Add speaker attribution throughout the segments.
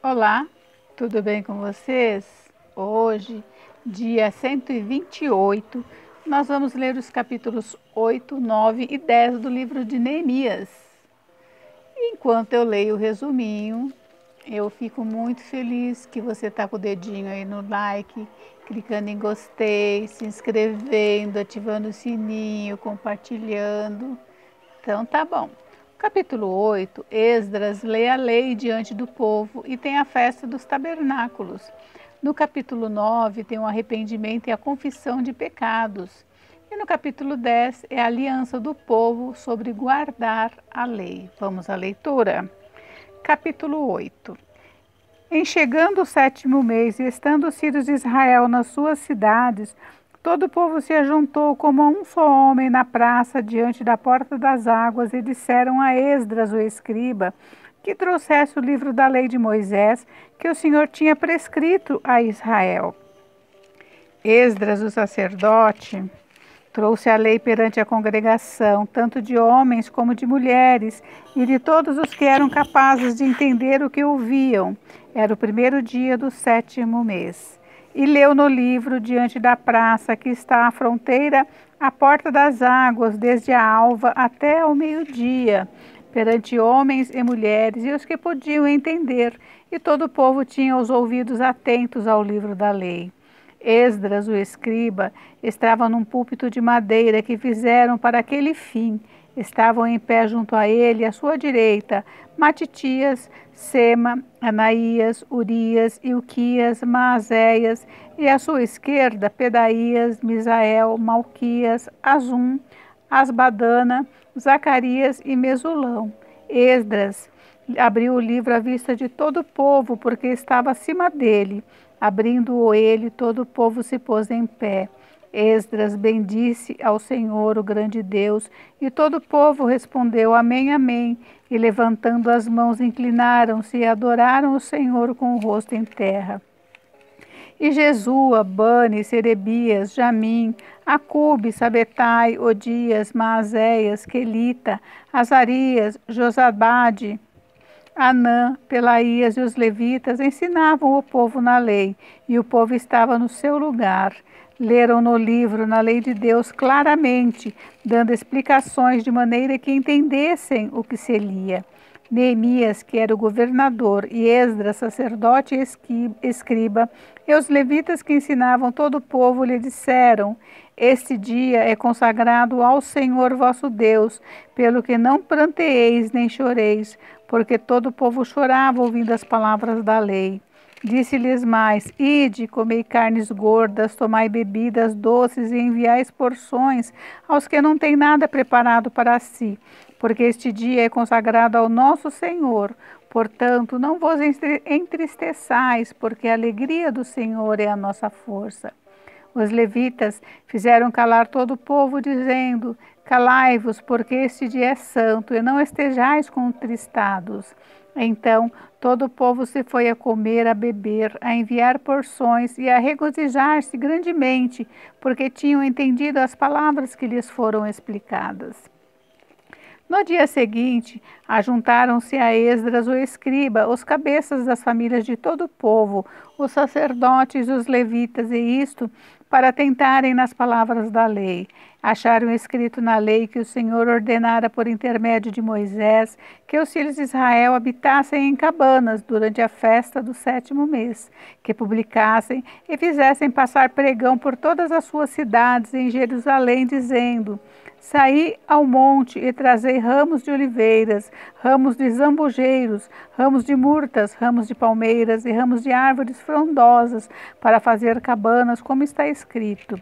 Speaker 1: Olá, tudo bem com vocês? Hoje, dia 128, nós vamos ler os capítulos 8, 9 e 10 do livro de Neemias. Enquanto eu leio o resuminho, eu fico muito feliz que você está com o dedinho aí no like, clicando em gostei, se inscrevendo, ativando o sininho, compartilhando. Então tá bom. Capítulo 8, Esdras lê a lei diante do povo e tem a festa dos tabernáculos. No capítulo 9 tem o arrependimento e a confissão de pecados. E no capítulo 10 é a aliança do povo sobre guardar a lei. Vamos à leitura? Capítulo 8. Em chegando o 7º mês e estando os filhos de Israel nas suas cidades, todo o povo se ajuntou como um só homem na praça diante da porta das águas e disseram a Esdras, o escriba, que trouxesse o livro da lei de Moisés, que o Senhor tinha prescrito a Israel. Esdras, o sacerdote, trouxe a lei perante a congregação, tanto de homens como de mulheres, e de todos os que eram capazes de entender o que ouviam. Era o 1º dia do 7º mês. E leu no livro diante da praça que está à fronteira, à porta das águas, desde a alva até ao meio-dia, perante homens e mulheres e os que podiam entender, e todo o povo tinha os ouvidos atentos ao livro da lei. Esdras, o escriba, estava num púlpito de madeira que fizeram para aquele fim. Estavam em pé junto a ele, à sua direita, Matitias, Sema, Anaías, Urias, Ilquias, Maazéias, e à sua esquerda, Pedaías, Misael, Malquias, Azum, Asbadana, Zacarias e Mesulão. Esdras abriu o livro à vista de todo o povo, porque estava acima dele. Abrindo-o ele, todo o povo se pôs em pé. Esdras bendisse ao Senhor, o grande Deus, e todo o povo respondeu amém, amém, e levantando as mãos inclinaram-se e adoraram o Senhor com o rosto em terra. E Jesua, Bani, Serebias, Jamim, Acube, Sabetai, Odias, Maazéias, Quelita, Azarias, Josabade, Anã, Pelaías e os levitas ensinavam o povo na lei, e o povo estava no seu lugar. Leram no livro, na lei de Deus, claramente, dando explicações de maneira que entendessem o que se lia. Neemias, que era o governador, e Esdras, sacerdote e escriba, e os levitas que ensinavam todo o povo lhe disseram: Este dia é consagrado ao Senhor vosso Deus, pelo que não pranteeis nem choreis, porque todo o povo chorava ouvindo as palavras da lei. Disse-lhes mais: Ide, comei carnes gordas, tomai bebidas doces e enviais porções aos que não têm nada preparado para si, porque este dia é consagrado ao nosso Senhor. Portanto, não vos entristeçais, porque a alegria do Senhor é a nossa força. Os levitas fizeram calar todo o povo, dizendo: Calai-vos, porque este dia é santo, e não estejais contristados. Então todo o povo se foi a comer, a beber, a enviar porções e a regozijar-se grandemente, porque tinham entendido as palavras que lhes foram explicadas. No dia seguinte, ajuntaram-se a Esdras, o escriba, os cabeças das famílias de todo o povo, os sacerdotes e os levitas, e isto para tentarem nas palavras da lei. Acharam escrito na lei que o Senhor ordenara por intermédio de Moisés que os filhos de Israel habitassem em cabanas durante a festa do 7º mês, que publicassem e fizessem passar pregão por todas as suas cidades em Jerusalém, dizendo: Saí ao monte e trazei ramos de oliveiras, ramos de zambujeiros, ramos de murtas, ramos de palmeiras e ramos de árvores frondosas, para fazer cabanas, como está escrito.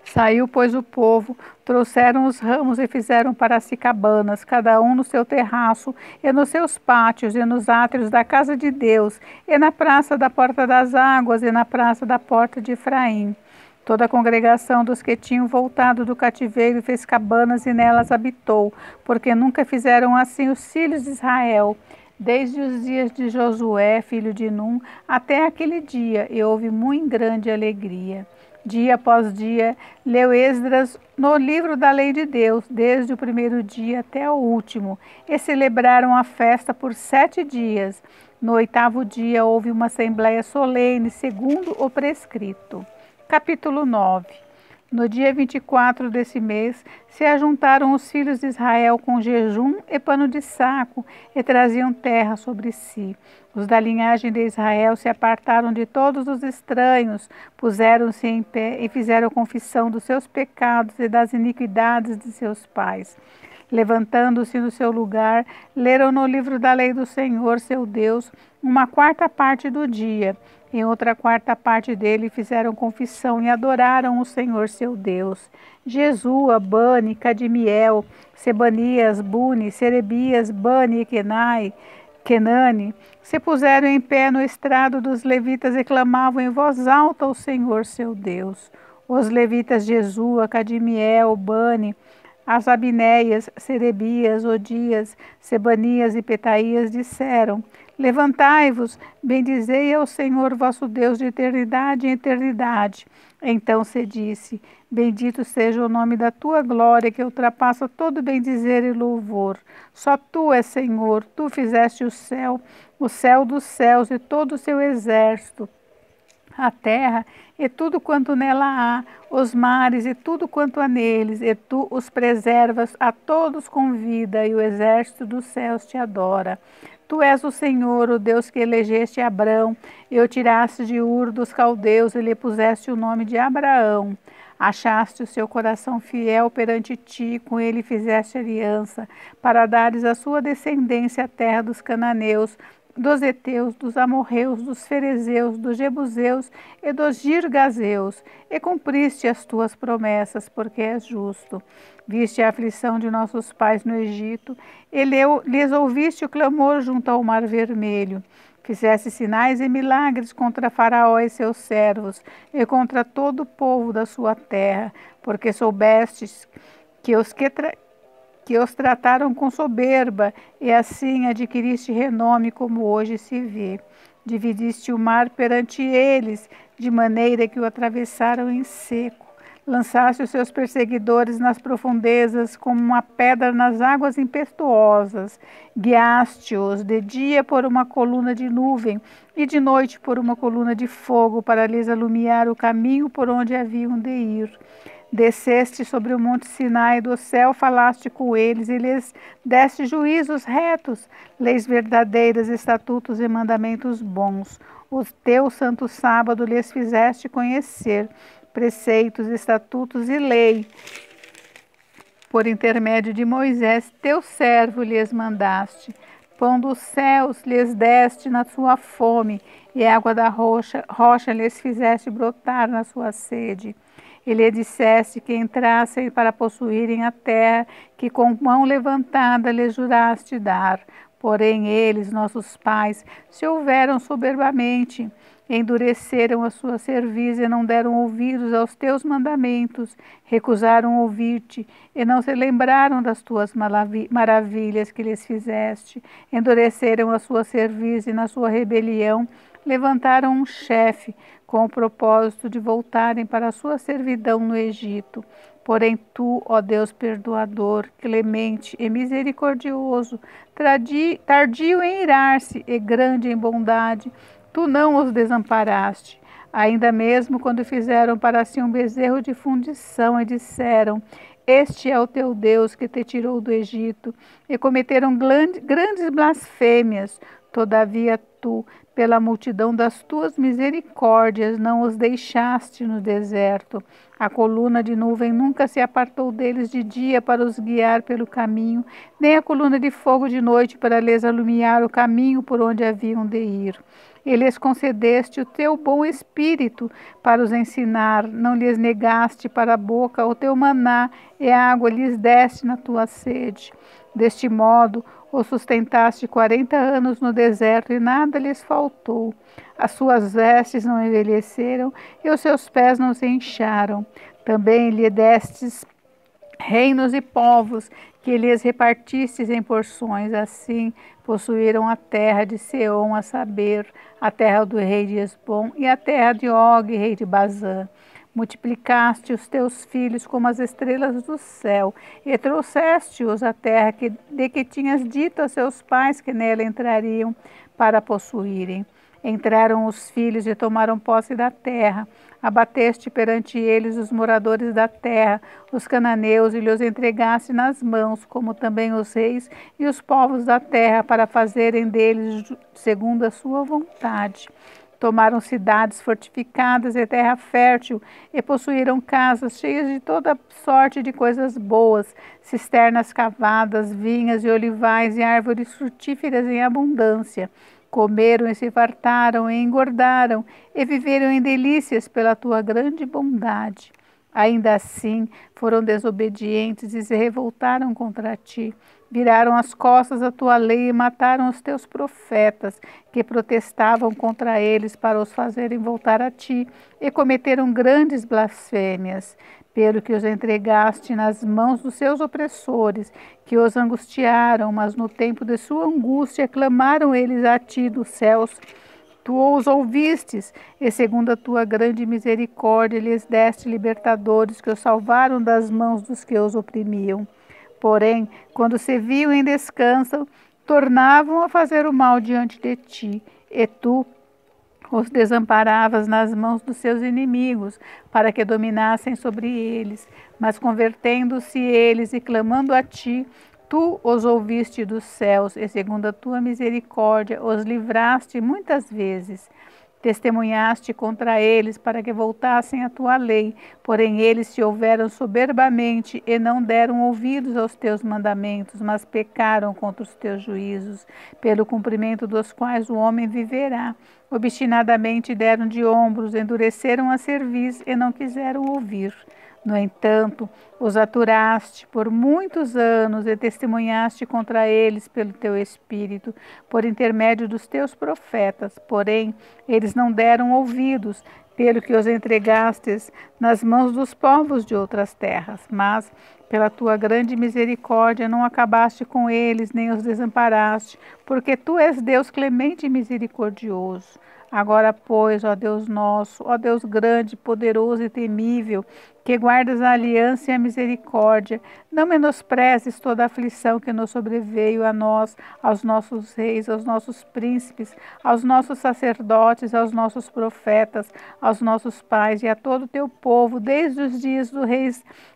Speaker 1: Saiu, pois, o povo, trouxeram os ramos e fizeram para si cabanas, cada um no seu terraço, e nos seus pátios, e nos átrios da casa de Deus, e na praça da porta das águas, e na praça da porta de Efraim. Toda a congregação dos que tinham voltado do cativeiro fez cabanas e nelas habitou, porque nunca fizeram assim os filhos de Israel, desde os dias de Josué, filho de Num, até aquele dia, e houve muito grande alegria. Dia após dia, leu Esdras no livro da lei de Deus, desde o primeiro dia até o último, e celebraram a festa por 7 dias. No 8º dia houve uma assembleia solene, segundo o prescrito. Capítulo 9. No dia 24 desse mês, se ajuntaram os filhos de Israel com jejum e pano de saco, e traziam terra sobre si. Os da linhagem de Israel se apartaram de todos os estranhos, puseram-se em pé e fizeram confissão dos seus pecados e das iniquidades de seus pais. Levantando-se no seu lugar, leram no livro da lei do Senhor, seu Deus, uma 4ª parte do dia. Em outra 4ª parte dele fizeram confissão e adoraram o Senhor, seu Deus. Jesua, Bani, Cadmiel, Sebanias, Buni, Serebias, Bani e Kenani, se puseram em pé no estrado dos levitas e clamavam em voz alta ao Senhor, seu Deus. Os levitas Jesua, Cadmiel, Bani, as Abinéias, Serebias, Odias, Sebanias e Petaías disseram: Levantai-vos, bendizei ao Senhor vosso Deus de eternidade em eternidade. Então se disse: Bendito seja o nome da tua glória, que ultrapassa todo bendizer e louvor. Só tu és Senhor, tu fizeste o céu dos céus e todo o seu exército, a terra e tudo quanto nela há, os mares e tudo quanto há neles, e tu os preservas a todos com vida, e o exército dos céus te adora. Tu és o Senhor, o Deus que elegeste Abrão, e o tiraste de Ur dos caldeus, e lhe puseste o nome de Abraão. Achaste o seu coração fiel perante ti, com ele fizeste aliança, para dares à sua descendência a terra dos cananeus, dos heteus, dos amorreus, dos ferezeus, dos jebuseus e dos girgazeus, e cumpriste as tuas promessas, porque és justo. Viste a aflição de nossos pais no Egito, e lhes ouviste o clamor junto ao Mar Vermelho. Fizeste sinais e milagres contra Faraó e seus servos, e contra todo o povo da sua terra, porque soubestes que os trataram com soberba, e assim adquiriste renome como hoje se vê. Dividiste o mar perante eles, de maneira que o atravessaram em seco. Lançaste os seus perseguidores nas profundezas, como uma pedra nas águas impetuosas. Guiaste-os de dia por uma coluna de nuvem, e de noite por uma coluna de fogo, para lhes alumiar o caminho por onde haviam de ir. Desceste sobre o monte Sinai do céu, falaste com eles e lhes deste juízos retos, leis verdadeiras, estatutos e mandamentos bons. O teu santo sábado lhes fizeste conhecer, preceitos, estatutos e lei. Por intermédio de Moisés, teu servo, lhes mandaste. Pão dos céus lhes deste na sua fome, e água da rocha lhes fizeste brotar na sua sede. E lhe disseste que entrassem para possuírem a terra que com mão levantada lhes juraste dar. Porém eles, nossos pais, se houveram soberbamente, endureceram a sua cerviz e não deram ouvidos aos teus mandamentos, recusaram ouvir-te e não se lembraram das tuas maravilhas que lhes fizeste. Endureceram a sua cerviz e na sua rebelião levantaram um chefe, com o propósito de voltarem para a sua servidão no Egito. Porém tu, ó Deus perdoador, clemente e misericordioso, tardio em irar-se e grande em bondade, tu não os desamparaste. Ainda mesmo quando fizeram para si um bezerro de fundição e disseram: Este é o teu Deus que te tirou do Egito, e cometeram grandes blasfêmias. Todavia tu, pela multidão das tuas misericórdias, não os deixaste no deserto. A coluna de nuvem nunca se apartou deles de dia para os guiar pelo caminho, nem a coluna de fogo de noite para lhes alumiar o caminho por onde haviam de ir. E lhes concedeste o teu bom espírito para os ensinar, não lhes negaste para a boca o teu maná, e a água lhes deste na tua sede. Deste modo, os sustentaste 40 anos no deserto e nada lhes faltou. As suas vestes não envelheceram e os seus pés não se incharam. Também lhe destes reinos e povos, que lhes repartistes em porções. Assim possuíram a terra de Seom, a saber, a terra do rei de Esbom e a terra de Og, rei de Bazã. multiplicaste os teus filhos como as estrelas do céu, e trouxeste-os à terra de que tinhas dito a seus pais que nela entrariam para possuírem. Entraram os filhos e tomaram posse da terra. Abateste perante eles os moradores da terra, os cananeus, e lhes entregaste nas mãos, como também os reis e os povos da terra, para fazerem deles segundo a sua vontade. Tomaram cidades fortificadas e terra fértil, e possuíram casas cheias de toda sorte de coisas boas, cisternas cavadas, vinhas e olivais e árvores frutíferas em abundância. Comeram e se fartaram e engordaram, e viveram em delícias pela tua grande bondade. Ainda assim, foram desobedientes e se revoltaram contra ti. Viraram as costas à tua lei e mataram os teus profetas, que protestavam contra eles para os fazerem voltar a ti, e cometeram grandes blasfêmias, pelo que os entregaste nas mãos dos seus opressores, que os angustiaram, mas no tempo de sua angústia clamaram eles a ti dos céus. Tu os ouvistes, e segundo a tua grande misericórdia lhes deste libertadores que os salvaram das mãos dos que os oprimiam. Porém, quando se viam em descanso, tornavam a fazer o mal diante de ti, e tu os desamparavas nas mãos dos seus inimigos, para que dominassem sobre eles. Mas convertendo-se eles e clamando a ti, tu os ouviste dos céus, e segundo a tua misericórdia os livraste muitas vezes. Testemunhaste contra eles para que voltassem à tua lei, porém eles se houveram soberbamente e não deram ouvidos aos teus mandamentos, mas pecaram contra os teus juízos, pelo cumprimento dos quais o homem viverá. Obstinadamente deram de ombros, endureceram a cerviz e não quiseram ouvir. No entanto, os aturaste por muitos anos e testemunhaste contra eles pelo teu Espírito, por intermédio dos teus profetas. Porém, eles não deram ouvidos, pelo que os entregastes nas mãos dos povos de outras terras. Mas, pela tua grande misericórdia, não acabaste com eles, nem os desamparaste, porque tu és Deus clemente e misericordioso. Agora, pois, ó Deus nosso, ó Deus grande, poderoso e temível, que guardas a aliança e a misericórdia, não menosprezes toda a aflição que nos sobreveio a nós, aos nossos reis, aos nossos príncipes, aos nossos sacerdotes, aos nossos profetas, aos nossos pais e a todo o teu povo, desde os dias do rei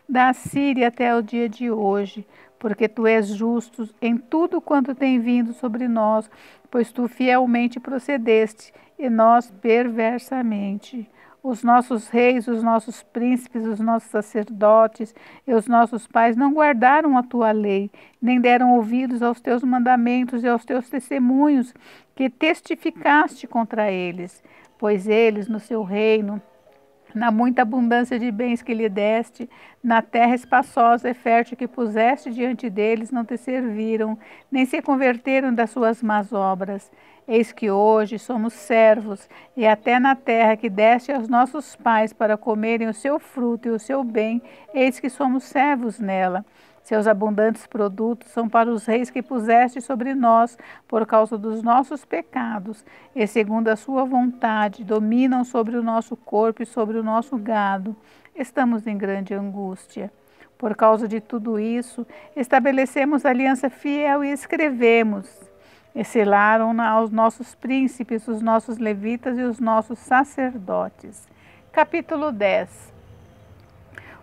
Speaker 1: da Síria até o dia de hoje. Porque tu és justo em tudo quanto tem vindo sobre nós, pois tu fielmente procedeste, e nós perversamente. Os nossos reis, os nossos príncipes, os nossos sacerdotes e os nossos pais não guardaram a tua lei, nem deram ouvidos aos teus mandamentos e aos teus testemunhos, que testificaste contra eles. Pois eles, no seu reino, na muita abundância de bens que lhe deste, na terra espaçosa e fértil que puseste diante deles, não te serviram, nem se converteram das suas más obras. Eis que hoje somos servos, e até na terra que deste aos nossos pais para comerem o seu fruto e o seu bem, eis que somos servos nela. Seus abundantes produtos são para os reis que puseste sobre nós por causa dos nossos pecados, e segundo a sua vontade, dominam sobre o nosso corpo e sobre o nosso gado. Estamos em grande angústia. Por causa de tudo isso, estabelecemos aliança fiel e escrevemos. E selaram-na aos nossos príncipes, os nossos levitas e os nossos sacerdotes. Capítulo 10.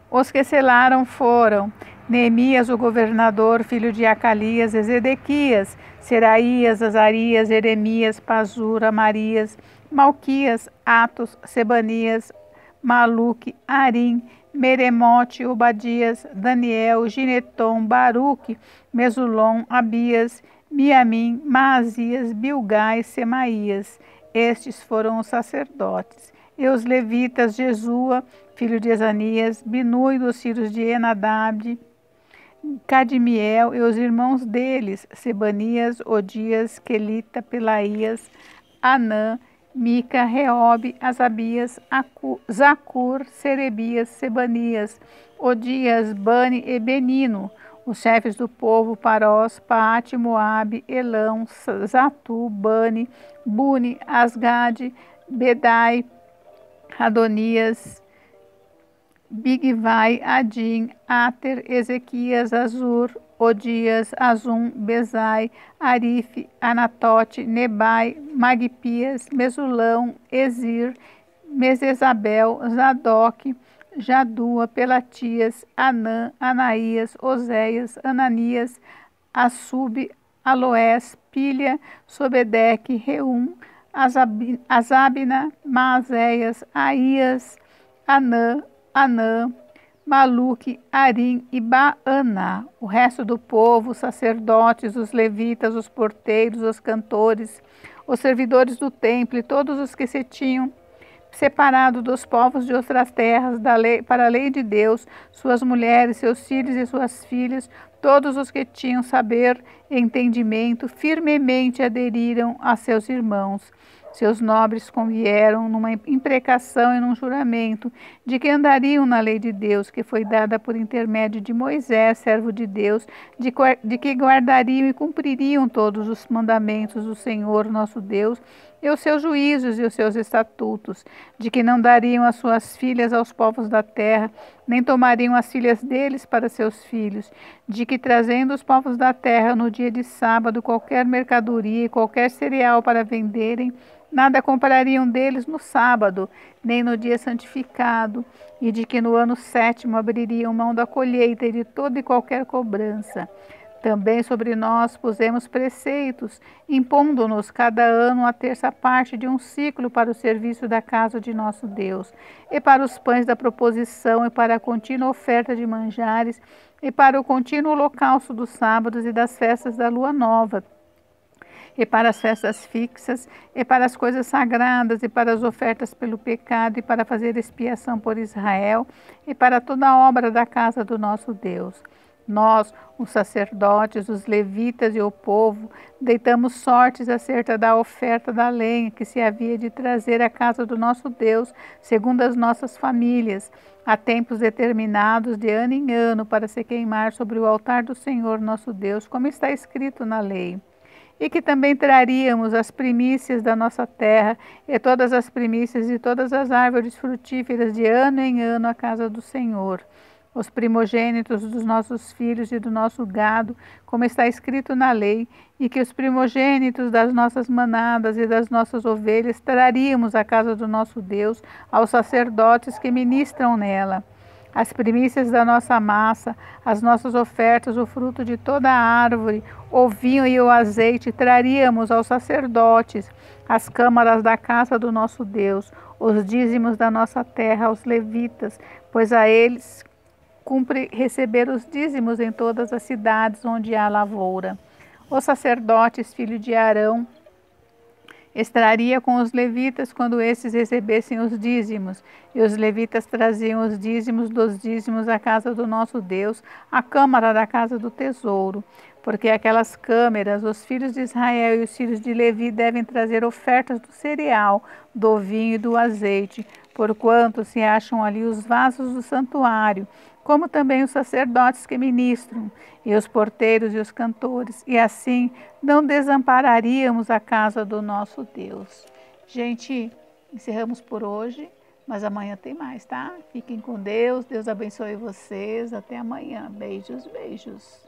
Speaker 1: Os que selaram foram Neemias, o governador, filho de Acalias, e Zedequias, Seraías, Azarias, Jeremias, Pazur, Amarias, Malquias, Atos, Sebanias, Maluque, Arim, Meremote, Obadias, Daniel, Gineton, Baruque, Mesulom, Abias, Miamim, Maazias, Bilgai, Semaías. Estes foram os sacerdotes. E os levitas, Jesua, filho de Ezanias, Binui dos filhos de Enadab, Cadmiel e os irmãos deles, Sebanias, Odias, Quelita, Pelaías, Anã, Mica, Reobe, Asabias, Zacur, Serebias, Sebanias, Odias, Bani e Benino. Os chefes do povo, Parós, Paate, Moabe, Elão, Zatu, Bani, Buni, Asgade, Bedai, Adonias, Bigvai, Adin, Ater, Ezequias, Azur, Odias, Azum, Bezai, Arife, Anatote, Nebai, Magpias, Mesulão, Ezir, Mesesabel, Zadok, Jadua, Pelatias, Anã, Anaías, Oséias, Ananias, Assub, Aloés, Pilha, Sobedeque, Reum, Azabna, Maazéias, Aías, Anã, Maluque, Arim e Baaná. O resto do povo, os sacerdotes, os levitas, os porteiros, os cantores, os servidores do templo e todos os que se tinham separado dos povos de outras terras para a lei de Deus, suas mulheres, seus filhos e suas filhas, todos os que tinham saber e entendimento, firmemente aderiram a seus irmãos. Seus nobres convieram numa imprecação e num juramento de que andariam na lei de Deus, que foi dada por intermédio de Moisés, servo de Deus, de que guardariam e cumpririam todos os mandamentos do Senhor nosso Deus, e os seus juízos e os seus estatutos, de que não dariam as suas filhas aos povos da terra, nem tomariam as filhas deles para seus filhos, de que trazendo os povos da terra no dia de sábado qualquer mercadoria e qualquer cereal para venderem, nada comprariam deles no sábado, nem no dia santificado, e de que no ano 7º abririam mão da colheita e de toda e qualquer cobrança. Também sobre nós pusemos preceitos, impondo-nos cada ano a terça parte de um ciclo para o serviço da casa de nosso Deus, e para os pães da proposição, e para a contínua oferta de manjares, e para o contínuo holocausto dos sábados e das festas da lua nova, e para as festas fixas, e para as coisas sagradas, e para as ofertas pelo pecado, e para fazer expiação por Israel, e para toda a obra da casa do nosso Deus. Nós, os sacerdotes, os levitas e o povo, deitamos sortes acerca da oferta da lenha que se havia de trazer à casa do nosso Deus, segundo as nossas famílias, a tempos determinados de ano em ano, para se queimar sobre o altar do Senhor nosso Deus, como está escrito na lei. E que também traríamos as primícias da nossa terra e todas as primícias de todas as árvores frutíferas de ano em ano à casa do Senhor. Os primogênitos dos nossos filhos e do nosso gado, como está escrito na lei, e que os primogênitos das nossas manadas e das nossas ovelhas traríamos à casa do nosso Deus, aos sacerdotes que ministram nela. As primícias da nossa massa, as nossas ofertas, o fruto de toda a árvore, o vinho e o azeite traríamos aos sacerdotes, as câmaras da casa do nosso Deus, os dízimos da nossa terra aos levitas, pois a eles cumpre receber os dízimos em todas as cidades onde há lavoura. Os sacerdotes, filho de Arão, extraria com os levitas quando esses recebessem os dízimos, e os levitas traziam os dízimos dos dízimos à casa do nosso Deus, à câmara da casa do tesouro, porque aquelas câmeras, os filhos de Israel e os filhos de Levi devem trazer ofertas do cereal, do vinho e do azeite, porquanto se acham ali os vasos do santuário, como também os sacerdotes que ministram, e os porteiros e os cantores, e assim não desampararíamos a casa do nosso Deus. Gente, encerramos por hoje, mas amanhã tem mais, tá? Fiquem com Deus, Deus abençoe vocês, até amanhã. Beijos, beijos.